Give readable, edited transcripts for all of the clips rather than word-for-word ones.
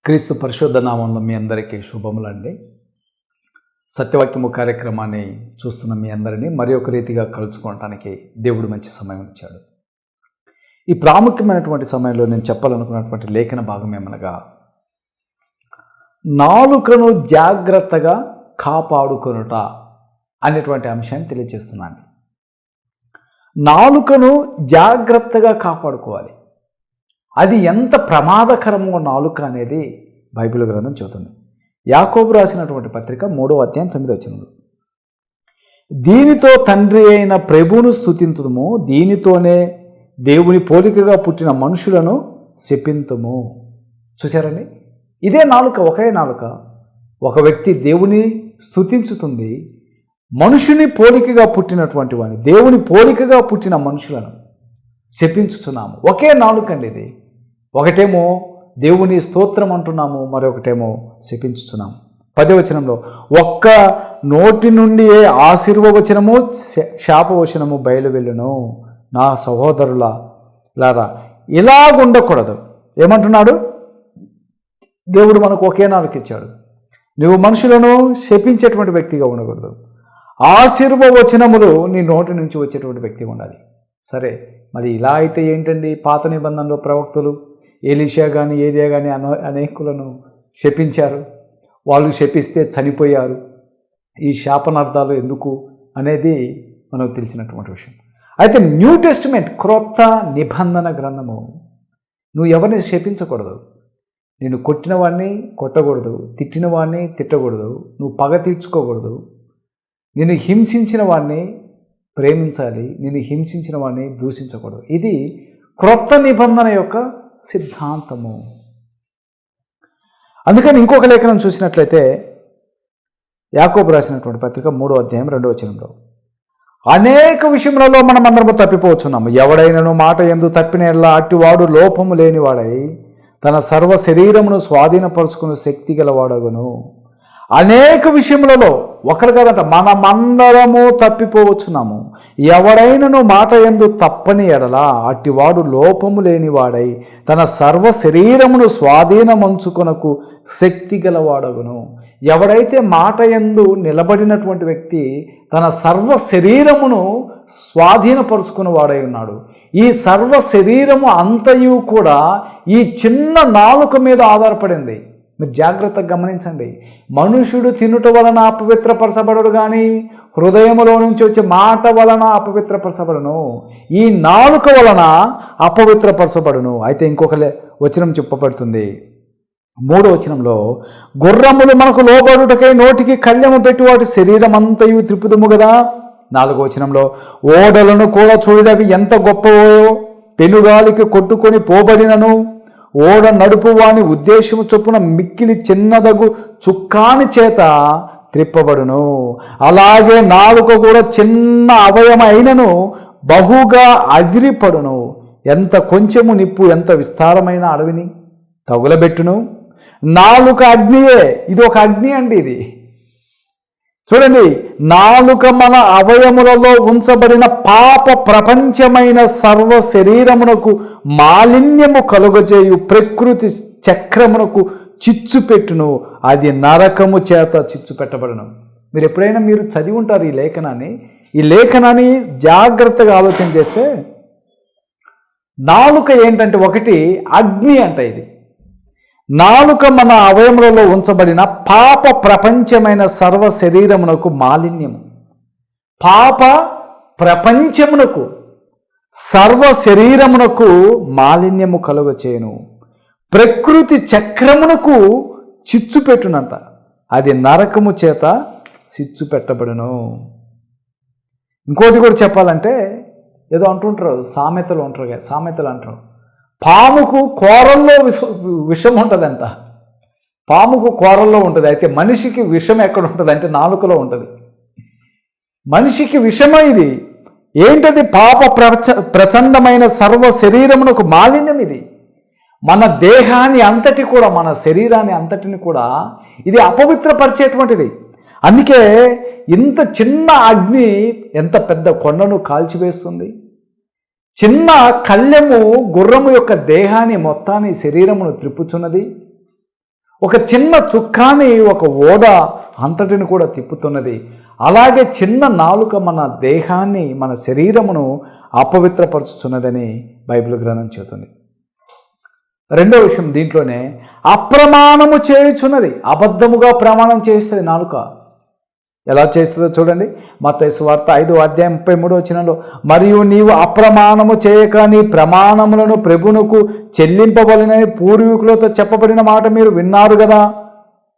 క్రీస్తు పరిశుద్ధ నామంలో మీ అందరికీ శుభములండి. సత్యవాక్యము కార్యక్రమాన్ని చూస్తున్న మీ అందరినీ మరి ఒక రీతిగా కలుసుకోవటానికి దేవుడు మంచి సమయం ఇచ్చాడు. ఈ ప్రాముఖ్యమైనటువంటి సమయంలో నేను చెప్పాలనుకున్నటువంటి లేఖన భాగం ఏమనగా, నాలుకను జాగ్రత్తగా కాపాడుకొనుట అనేటువంటి అంశాన్ని తెలియజేస్తున్నాను. నాలుకను జాగ్రత్తగా కాపాడుకోవాలి. అది ఎంత ప్రమాదకరమో నాలుక అనేది బైబిల్ గ్రంథం చెబుతుంది. యాకోబు రాసినటువంటి పత్రిక 3వ అధ్యాయం 9వ వచనంలో, దీనితో తండ్రి అయిన ప్రభువును స్తుతింతుము, దీనితోనే దేవుని పోలికగా పుట్టిన మనుషులను శపింతుము. చూశారండి, ఇదే నాలుక, ఒకే నాలుక. ఒక వ్యక్తి దేవుని స్తుతించుతుంది, మనుషుని పోలికగా పుట్టినటువంటి వాడిని, దేవుని పోలికగా పుట్టిన మనుషులను శపించుచున్నాము. ఒకే నాలుక అండి ఇది. ఒకటేమో దేవుని స్తోత్రం అంటున్నాము, మరొకటేమో శపించుచున్నాము. 10వ వచనంలో, ఒక్క నోటి నుండి ఆశీర్వచనము శాపవచనము బయలువెళ్ళును. నా సహోదరులారా, ఇలాగుండకూడదు. ఏమంటున్నాడు? దేవుడు మనకు ఒకే నాలుక ఇచ్చాడు. నువ్వు మనుషులను శపించేటువంటి వ్యక్తిగా ఉండకూడదు. ఆశీర్వచనములు నీ నోటి నుంచి వచ్చేటువంటి వ్యక్తిగా ఉండాలి. సరే, మరి ఇలా అయితే ఏంటండి? పాత నిబంధనలో ప్రవక్తలు ఎలీషా కానీ ఏలియా కానీ అనేకులను శపించారు. వాళ్ళు శపిస్తే చనిపోయారు. ఈ శాపనార్థాలు ఎందుకు అనేది మనకు తెలిసినటువంటి విషయం. అయితే న్యూ టెస్టిమెంట్, క్రొత్త నిబంధన గ్రంథము, నువ్వు ఎవరిని శపించకూడదు. నేను కొట్టిన వాడిని కొట్టకూడదు, తిట్టిన వాడిని తిట్టకూడదు, నువ్వు పగ తీర్చుకోకూడదు, నేను హింసించిన వాడిని ప్రేమించాలి, నేను హింసించిన వాడిని దూషించకూడదు. ఇది క్రొత్త నిబంధన యొక్క సిద్ధాంతము. అందుకని ఇంకొక లేఖనం చూసినట్లయితే, యాకోబు రాసినటువంటి పత్రిక 3వ అధ్యాయం 2వ వచనంలో, అనేక విషయములలో మనం అందరము తప్పిపోవచ్చున్నాము. ఎవడైనను మాట యందు తప్పిన ఎడల అట్టివాడు లోపము లేనివాడై తన సర్వ శరీరమును స్వాధీనపరుచుకుని శక్తి గలవాడగును. అనేక విషయములలో, ఒకరు కాదంట, మనమందరము తప్పిపోవచ్చున్నాము. ఎవడైనను మాట యందు తప్పని ఎడల అట్టివాడు లోపము లేనివాడై తన సర్వ శరీరమును స్వాధీనమంచుకొనకు శక్తి గలవాడగును. ఎవడైతే మాట యందు నిలబడినటువంటి వ్యక్తి తన సర్వ శరీరమును స్వాధీనపరుచుకుని వాడై ఉన్నాడు. ఈ సర్వ శరీరము అంతయు కూడా ఈ చిన్న నాలుక మీద ఆధారపడింది. మీరు జాగ్రత్తగా గమనించండి. మనుషుడు తినుట వలన అపవిత్రపరచబడడు, కానీ హృదయములో నుంచి వచ్చే మాట వలన అపవిత్రపరచబడును. ఈ నాలుక వలన అపవిత్రపరచబడును. అయితే ఇంకొక వచనం చెప్పబడుతుంది 3వ వచనంలో, గుర్రములు మనకు లోబడుటకై నోటికి కళ్యము పెట్టి వాటి శరీరం అంతయు త్రిపుదము కదా. 4వ వచనంలో, ఓడలను కూడా చూడవి ఎంత గొప్పవో, పెనుగాలికి కొట్టుకొని పోబడినను ఓడ నడుపు వాని ఉద్దేశము చొప్పున మిక్కిలి చిన్నదగు చుక్కాని చేత త్రిప్పబడును. అలాగే నాలుక కూడా చిన్న అవయమైనను బహుగా అదిరిపడును. ఎంత కొంచెము నిప్పు ఎంత విస్తారమైన అడవిని తగులబెట్టును. నాలుక అగ్నియే. ఇది ఒక అగ్ని అండి. ఇది చూడండి, నాలుక మన అవయములలో ఉంచబడిన పాప ప్రపంచమైన సర్వ శరీరమునకు మాలిన్యము కలుగజేయు ప్రకృతి చక్రమునకు చిచ్చు పెట్టును. అది నరకము చేత చిచ్చు పెట్టబడును. మీరు ఎప్పుడైనా చదివి ఉంటారు ఈ లేఖనాన్ని జాగ్రత్తగా ఆలోచన చేస్తే, నాలుక ఏంటంటే, ఒకటి అగ్ని అంట. ఇది నాలుక మన అవయములలో ఉంచబడిన పాప ప్రపంచమైన సర్వ శరీరమునకు మాలిన్యము, పాప ప్రపంచమునకు సర్వ శరీరమునకు మాలిన్యము కలుగచేయును, ప్రకృతి చక్రమునకు చిచ్చు పెట్టునంట. అది నరకము చేత చిచ్చు పెట్టబడును. ఇంకోటి కూడా చెప్పాలంటే, ఏదో అంటుంటారు, సామెతలు అంటారు, పాముకు కూరల్లో విషం ఉంటుందంట. పాముకు కూరల్లో ఉంటుంది. అయితే మనిషికి విషం ఎక్కడ ఉంటుంది అంటే నాలుకలో ఉంటుంది. మనిషికి విషమే ఇది. ఏంటది? పాప ప్రచండమైన సర్వ శరీరమునకు మాలిన్యం. ఇది మన దేహాన్ని అంతటి కూడా, మన శరీరాన్ని అంతటిని కూడా ఇది అపవిత్రపరిచేటువంటిది. అందుకే ఇంత చిన్న అగ్ని ఎంత పెద్ద కొండను కాల్చివేస్తుంది. చిన్న కళ్ళెము గుర్రము యొక్క దేహాన్ని మొత్తాన్ని శరీరమును త్రిప్పుచున్నది. ఒక చిన్న చుక్కాని ఒక ఓడ అంతటిని కూడా తిప్పుతున్నది. అలాగే చిన్న నాలుక మన దేహాన్ని, మన శరీరమును అపవిత్రపరుచుతున్నదని బైబిల్ గ్రంథం చెబుతుంది. రెండో విషయం దీంట్లోనే, అప్రమాణము చేయుచున్నది. అబద్ధముగా ప్రమాణం చేస్తుంది నాలుక. ఎలా చేస్తుందో చూడండి. మత్తయి సువార్త 5:33 మరియు నీవు అప్రమాణము చేయక నీ ప్రమాణములను ప్రభువునకు చెల్లింపవలెనని పూర్వీకులతో చెప్పబడిన మాట మీరు విన్నారు కదా.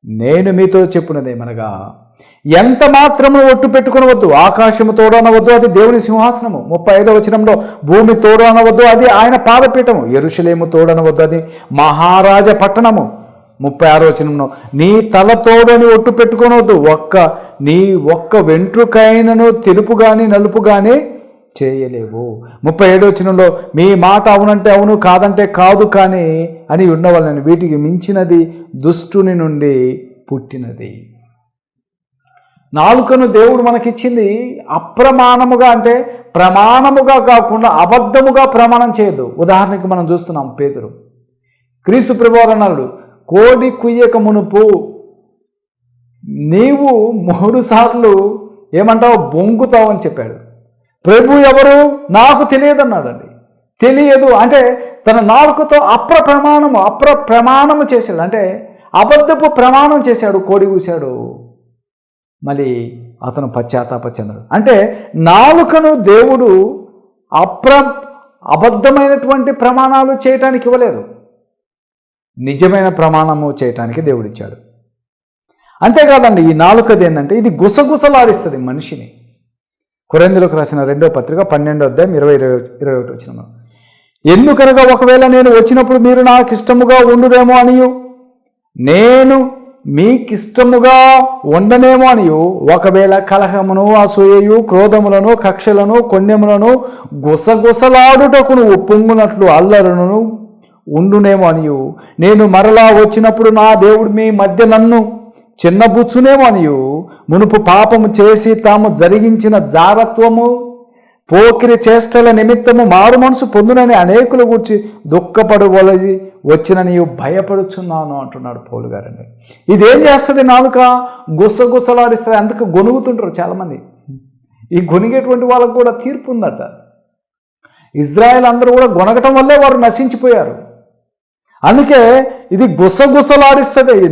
నేను మీతో చెప్పున్నదేమనగా, ఎంత మాత్రము ఒట్టు పెట్టుకునవద్దు. ఆకాశము తోడు అనవద్దు, అది దేవుని సింహాసనము. 35 భూమి తోడు అనవద్దు, అది ఆయన పాదపీఠము. యెరూషలేము తోడు అనవద్దు, అది మహారాజ పట్టణము. 36 నీ తల తోడు అని ఒట్టు పెట్టుకోనవద్దు. నీ ఒక్క వెంట్రుకైనను తెలుపు కానీ నలుపు కానీ చేయలేవు. 37 మీ మాట అవునంటే అవును, కాదంటే కాదు కానీ అని ఉండవలనని. వీటికి మించినది దుష్టుని నుండి పుట్టినది. నాలుకను దేవుడు మనకిచ్చింది అప్రమాణముగా, అంటే ప్రమాణముగా కాకుండా అబద్ధముగా ప్రమాణం చేయదు. ఉదాహరణకి మనం చూస్తున్నాం, పేతురు క్రీస్తు ప్రభువారు అన్నాడు, కోడి కుయ్యక మునుపు నీవు 3 సార్లు ఏమంటావు, బొంగుతావు అని చెప్పాడు. ప్రభు ఎవరు నాకు తెలియదు అన్నాడండి. తెలియదు అంటే తన నాలుకతో అప్రమాణము చేశాడు, అంటే అబద్ధపు ప్రమాణం చేశాడు, కోడి కూశాడు. మళ్ళీ అతను పశ్చాత్తాప చెందడు. అంటే నాలుకను దేవుడు అబద్ధమైనటువంటి ప్రమాణాలు చేయటానికి ఇవ్వలేదు, నిజమైన ప్రమాణము చేయటానికి దేవుడు ఇచ్చాడు. అంతేకాదండి, ఈ నాలుకది ఏంటంటే ఇది గుసగుసలాడిస్తుంది మనిషిని. కొరింథీయులకు రాసిన 2వ పత్రిక 12:20-21 ఎందుకనగా ఒకవేళ నేను వచ్చినప్పుడు మీరు నాకు ఇష్టముగా ఉండునేమో అనియు, నేను మీకిష్టముగా ఉండనేమో అనియు, ఒకవేళ కలహమును అసూయయు క్రోధములను కక్షలను కొన్యములను గుసగుసలాడుటకును ఉప్పొంగునట్లు అల్లరును ఉండునేమో అనియు, నేను మరలా వచ్చినప్పుడు నా దేవుడు మీ మధ్య నన్ను చిన్నబుచ్చునేమో అనియు, మునుపు పాపము చేసి తాము జరిగించిన జారత్వము పోకిరి చేష్టల నిమిత్తము మారు మనసు పొందునని అనేకుల గురించి దుఃఖపడవలది వచ్చిన నీవు భయపడుచున్నాను అంటున్నాడు పౌలు గారండి. ఇదేం చేస్తుంది, నాలుక గుసగుసలాడిస్తుంది. అందుకు గొనుగుతుంటారు చాలామంది. ఈ గొనిగేటువంటి వాళ్ళకు కూడా తీర్పు ఉందట. ఇజ్రాయెల్ అందరూ కూడా గొనగటం వల్లే వారు నశించిపోయారు. అందుకే ఇది గుసగుసలాడిస్తుంది. ఈ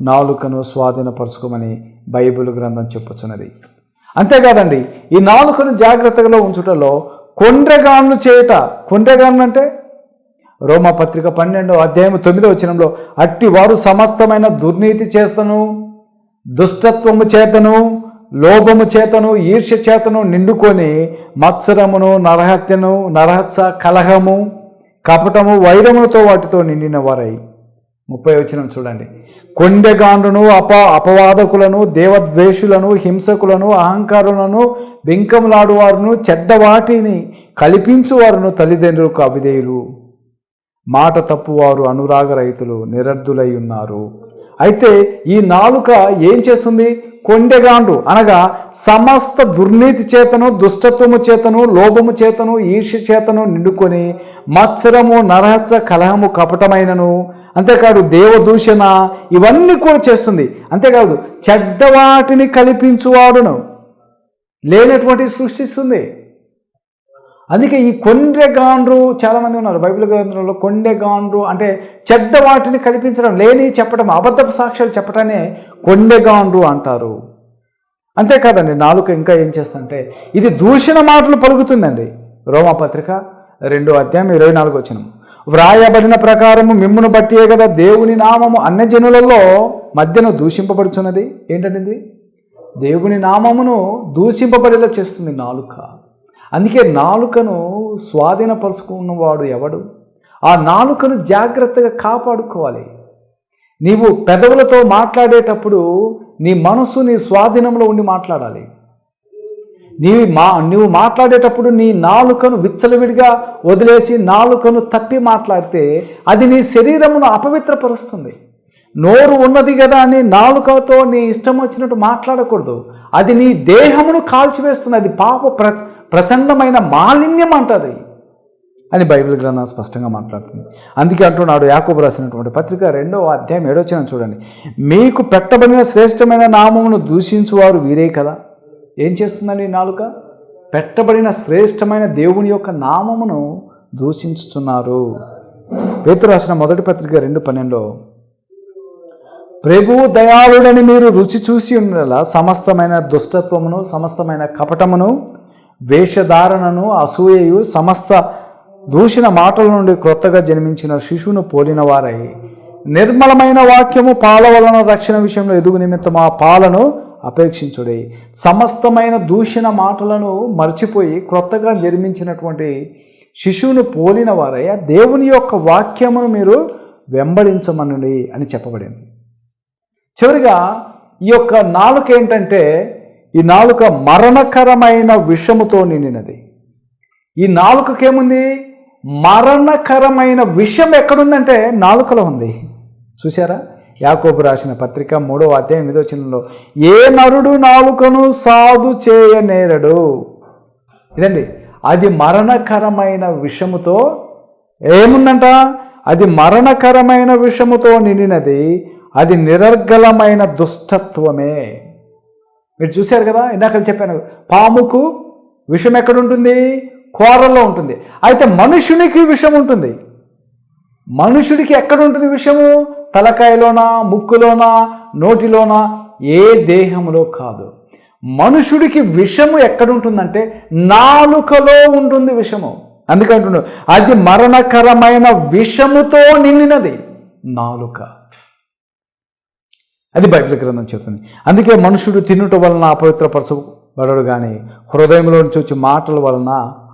నాలుకను స్వాధీనపరచుకోమని బైబిల్ గ్రంథం చెప్పుచున్నది. అంతేకాదండి, ఈ నాలుకను జాగ్రత్తగా ఉంచుటలో కొండ్రెగాన్లు చేయుట. కొండ్రెగాన్లు అంటే రోమాపత్రిక 12:9 అట్టి వారు సమస్తమైన దుర్నీతి చేతను, దుష్టత్వము చేతను, లోభము చేతను, ఈర్ష్య చేతను నిండుకొని మత్సరమును, నరహత్య, కలహము, కపటము, వైరములతో వాటితో నిండిన వారై. 30 చూడండి. కొండెగాండ్రును, అపవాదకులను, దేవద్వేషులను, హింసకులను, అహంకారులను, బింకములాడువారును, చెడ్డవాటిని కల్పించువారును, తల్లిదండ్రులకు అవిధేయులు, మాట తప్పువారు, అనురాగరహితులు, నిరర్ధులై ఉన్నారు. అయితే ఈ నాలుక ఏం చేస్తుంది? కొండెగాండ్రు అనగా సమస్త దుర్నీతి చేతను, దుష్టత్వము చేతను, లోభము చేతను, ఈర్ష్య చేతను నిండుకొని మత్సరము, నరహత్య, కలహము, కపటమైనను, అంతేకాదు దేవదూషణ ఇవన్నీ కూడా చేస్తుంది. అంతేకాదు చెడ్డవాటిని కల్పించువాడును లేనటువంటి సృష్టిస్తుంది. అందుకే ఈ కొండెగాండ్రు చాలామంది ఉన్నారు బైబిల్ గ్రంథంలో. కొండెగాండ్రు అంటే చెడ్డ వాటిని కల్పించడం, లేని చెప్పడం, అబద్ధపు సాక్ష్యాలు చెప్పడానే కొండెగాండ్రు అంటారు. అంతేకాదండి, నాలుక ఇంకా ఏం చేస్తుందంటే ఇది దూషణ మాటలు పలుకుతుందండి. రోమాపత్రిక 2:24 వ్రాయబడిన ప్రకారము మిమ్మును బట్టియే కదా దేవుని నామము అన్యజనులలో మధ్యను దూషింపబడుచున్నది. ఏంటండి? దేవుని నామమును దూషింపబడేలా చేస్తుంది నాలుక. అందుకే నాలుకను స్వాధీనపరుచుకున్నవాడు ఎవడు? ఆ నాలుకను జాగ్రత్తగా కాపాడుకోవాలి. నీవు పెదవులతో మాట్లాడేటప్పుడు నీ మనసు నీ స్వాధీనంలో ఉండి మాట్లాడాలి. నువ్వు మాట్లాడేటప్పుడు నీ నాలుకను విచ్చలవిడిగా వదిలేసి నాలుకను తప్పి మాట్లాడితే అది నీ శరీరమును అపవిత్రపరుస్తుంది. నోరు ఉన్నది కదా అని నాలుకతో నీ ఇష్టం వచ్చినట్టు మాట్లాడకూడదు. అది నీ దేహమును కాల్చివేస్తుంది. అది పాప ప్రచండమైన మాలిన్యం అంటది. అని బైబిల్ గ్రంథం స్పష్టంగా మాట్లాడుతుంది. అందుకే అంటున్నాడు యాకోబు రాసినటువంటి పత్రిక 2వ అధ్యాయం 7వ వచనం చూడండి. మీకు పెట్టబడిన శ్రేష్టమైన నామమును దూషించువారు వీరే కదా. ఏం చేస్తుందండి ఈ నాలుక? పెట్టబడిన శ్రేష్టమైన దేవుని యొక్క నామమును దూషించుతున్నారు. పేతురు రాసిన మొదటి పత్రిక 2:12 ప్రభువు దయాళుడని మీరు రుచి చూసి ఉండేలా సమస్తమైన దుష్టత్వమును, సమస్తమైన కపటమును, వేషధారణను, అసూయయు, సమస్త దూషణ మాటల నుండి క్రొత్తగా జన్మించిన శిశువును పోలిన వారై నిర్మలమైన వాక్యము పాల వలన రక్షణ విషయంలో ఎదుగు నిమిత్తం ఆ పాలను అపేక్షించుడే. సమస్తమైన దూషణ మాటలను మర్చిపోయి క్రొత్తగా జన్మించినటువంటి శిశువును పోలిన వారై ఆ దేవుని యొక్క వాక్యమును మీరు వెంబడించమనుడి అని చెప్పబడింది. చివరిగా ఈ యొక్క నాలుక ఏంటంటే, ఈ నాలుక మరణకరమైన విషముతో నిండినది. ఈ నాలుకకేముంది? మరణకరమైన విషం ఎక్కడుందంటే నాలుకలో ఉంది. చూసారా? యాకోబు రాసిన పత్రిక 3వ అధ్యాయం 8వ వచనంలో ఏ నరుడు నాలుకను సాధు చేయనేరడు. ఇదండి, అది మరణకరమైన విషముతో ఏముందంట? అది మరణకరమైన విషముతో నిండినది, అది నిరర్గళమైన దుష్టత్వమే. మీరు చూశారు కదా, ఇందాక చెప్పాను, పాముకు విషం ఎక్కడుంటుంది? కోరల్లో ఉంటుంది. అయితే మనుషునికి విషం ఉంటుంది. మనుషుడికి ఎక్కడ ఉంటుంది విషము? తలకాయలోనా, ముక్కులోనా, నోటిలోనా? ఏ దేహంలో కాదు. మనుషుడికి విషము ఎక్కడుంటుందంటే నాలుకలో ఉంటుంది విషము. అందుకంటున్నాడు అది మరణకరమైన విషముతో నిండినది నాలుక. అది బైబిల్ గ్రంథం చెప్తుంది. అందుకే మనుషుడు తినుట వలన అపవిత్రపరచబడడు, కానీ హృదయంలో నుంచి వచ్చే మాటల వలన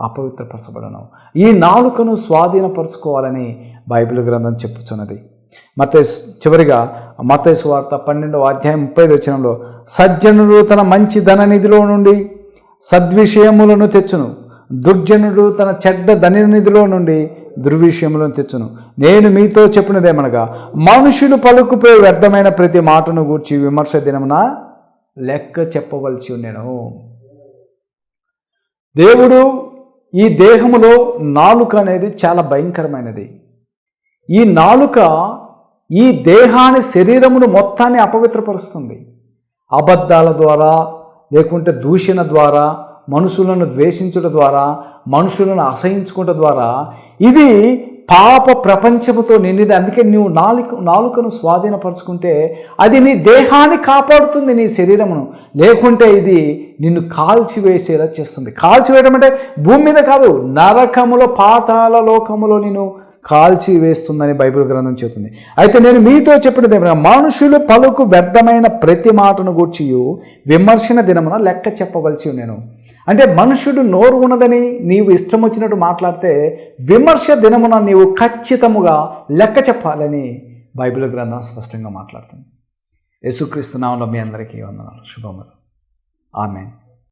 అపవిత్రపరచబడను. ఈ నాలుకను స్వాధీనపరచుకోవాలని బైబిల్ గ్రంథం చెప్పుచున్నది. చివరిగా మత్తయి సువార్త 12వ అధ్యాయం 35వ వచనంలో సజ్జనుడు తన మంచి ధననిధిలో నుండి సద్విషయములను తెచ్చును, దుర్జనుడు తన చెడ్డ ధననిధిలో నుండి దుర్విషయములను తెచ్చును. నేను మీతో చెప్పినదేమనగా మనుషులు పలుకుపై వ్యర్థమైన ప్రతి మాటను గూర్చి విమర్శ దినమున లెక్క చెప్పవలసి ఉండెను. దేవుడు ఈ దేహములో నాలుక అనేది చాలా భయంకరమైనది. ఈ నాలుక ఈ దేహాన్ని, శరీరమును మొత్తాన్ని అపవిత్రపరుస్తుంది. అబద్ధాల ద్వారా, లేకుంటే దూషణ ద్వారా, మనుషులను ద్వేషించడం ద్వారా, మనుషులను అసహించుకోవడం ద్వారా ఇది పాప ప్రపంచముతో నిండిది. అందుకే నువ్వు నాలుకను స్వాధీనపరుచుకుంటే అది నీ దేహాన్ని కాపాడుతుంది, నీ శరీరమును. లేకుంటే ఇది నిన్ను కాల్చివేసేలా చేస్తుంది. కాల్చివేయడం అంటే భూమి మీద కాదు, నరకములో, పాతాళ లోకములో నిన్ను కాల్చి వేస్తుందని బైబిల్ గ్రంథం చెబుతుంది. అయితే నేను మీతో చెప్పినది ఏమన్నా, మనుషులు పలుకు వ్యర్థమైన ప్రతి మాటను గూర్చి విమర్శన దినమున లెక్క చెప్పవలసి నేను. అంటే మనుషుడు నోరు ఉన్నదని నీవు ఇష్టం వచ్చినట్టు మాట్లాడితే విమర్శ దినమున నీవు ఖచ్చితముగా లెక్క చెప్పాలని బైబిల్ గ్రంథం స్పష్టంగా మాట్లాడుతుంది. యేసుక్రీస్తు నామములో మీ అందరికీ వందనాలు, శుభములు. ఆమేన్.